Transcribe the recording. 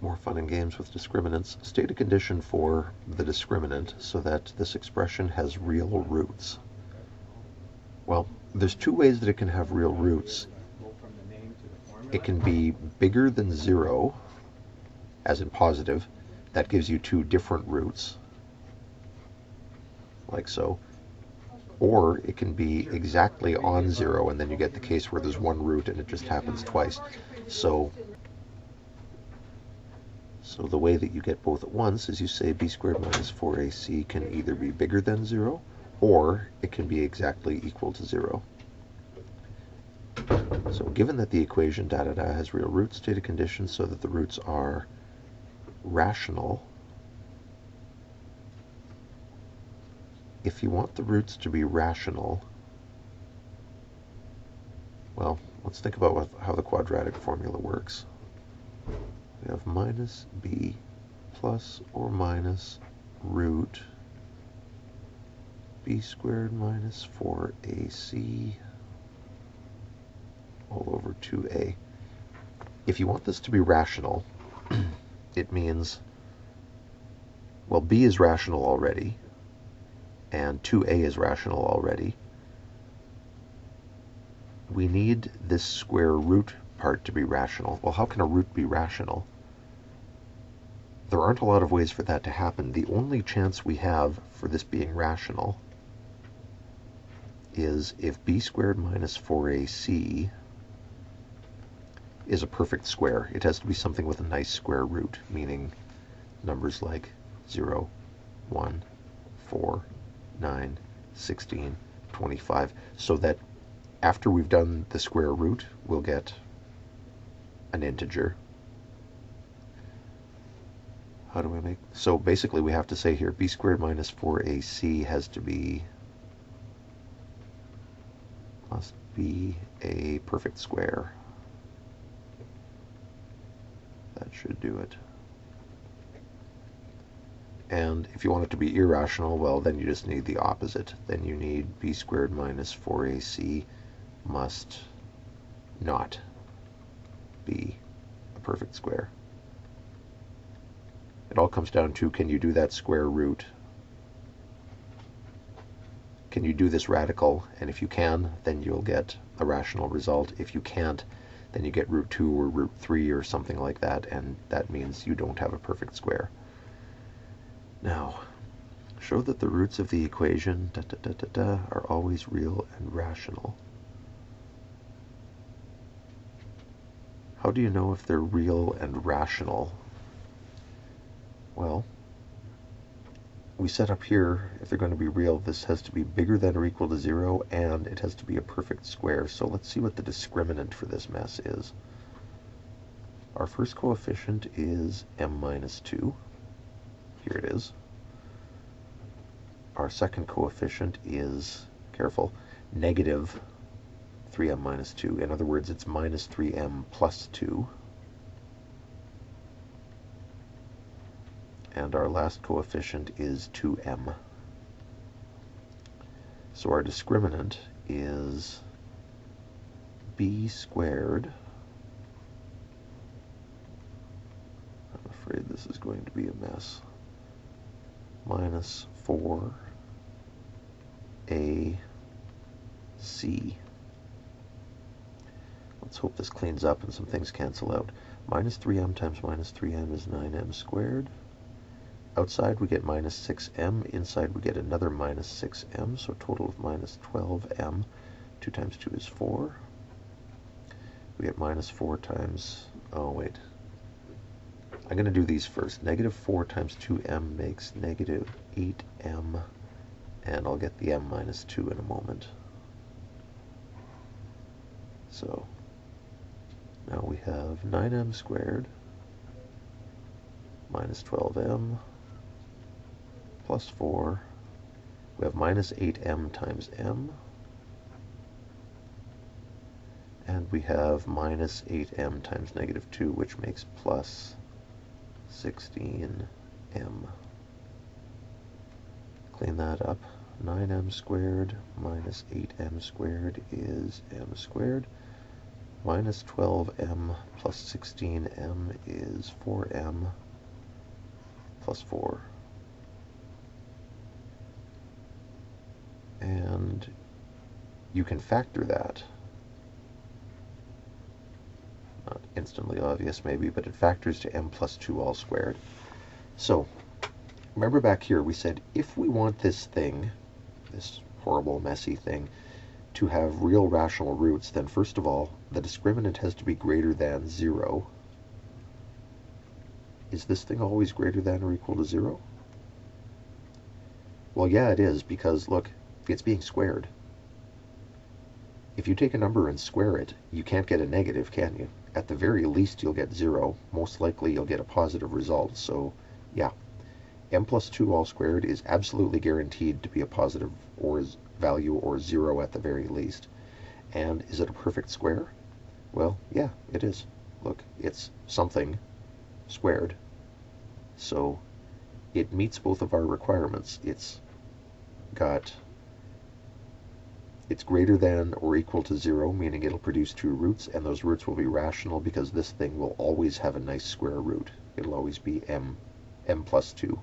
More fun and games with discriminants. State a condition for the discriminant so that this expression has real roots. Well, there's two ways that it can have real roots. It can be bigger than 0, as in positive. That gives you two different roots, like so. Or it can be exactly on 0, and then you get the case where there's one root and it just happens twice. So the way that you get both at once is you say b squared minus 4ac can either be bigger than 0, or it can be exactly equal to 0. So given that the equation da da da has real roots, state a condition so that the roots are rational. If you want the roots to be rational, well, let's think about how the quadratic formula works. We have minus b plus or minus root b squared minus 4ac all over 2a. If you want this to be rational, it means, well, b is rational already, and 2a is rational already. We need this square root part to be rational. Well, how can a root be rational? There aren't a lot of ways for that to happen. The only chance we have for this being rational is if b squared minus 4ac is a perfect square. It has to be something with a nice square root, meaning numbers like 0, 1, 4, 9, 16, 25, so that after we've done the square root, we'll get an integer. How do we make? So basically we have to say here b squared minus 4ac has to be, must be a perfect square. That should do it. And if you want it to be irrational, well, then you just need the opposite. Then you need b squared minus 4ac must not be a perfect square. It all comes down to, can you do that square root? Can you do this radical? And if you can, then you'll get a rational result. If you can't, then you get root 2 or root 3 or something like that, and that means you don't have a perfect square. Now, show that the roots of the equation da, da, da, da, da, are always real and rational. How do you know if they're real and rational? Well, we set up here, if they're going to be real, this has to be bigger than or equal to 0, and it has to be a perfect square. So let's see what the discriminant for this mess is. Our first coefficient is m minus 2. Here it is. Our second coefficient is, careful, negative 3m minus 2. In other words, it's minus 3m plus 2. And our last coefficient is 2m. So our discriminant is b squared. I'm afraid this is going to be a mess. Minus 4ac. Let's hope this cleans up and some things cancel out. Minus 3m times minus 3m is 9m squared. Outside we get minus 6m, inside we get another minus 6m, so a total of minus 12m. 2 times 2 is 4. We get minus 4 times, oh wait, I'm going to do these first. Negative 4 times 2m makes negative 8m, and I'll get the m minus 2 in a moment. So now we have 9m squared minus 12m plus 4. We have minus 8m times m, and we have minus 8m times negative 2, which makes plus 16m. Clean that up. 9m squared minus 8m squared is m squared. Minus 12m plus 16m is is 4m plus 4. And you can factor that. Not instantly obvious maybe, but it factors to m plus 2 all squared. So remember back here we said if we want this thing, this horrible messy thing, to have real rational roots, then first of all the discriminant has to be greater than 0. Is this thing always greater than or equal to 0? Well, yeah, it is, because look, it's being squared. If you take a number and square it, you can't get a negative, can you? At the very least, you'll get 0. Most likely, you'll get a positive result. So, yeah, m plus 2 all squared is absolutely guaranteed to be a positive or value or 0 at the very least. And is it a perfect square? Well, yeah, it is. Look, it's something squared. So it meets both of our requirements. It's greater than or equal to 0, meaning it'll produce 2 roots, and those roots will be rational because this thing will always have a nice square root. It'll always be m plus 2.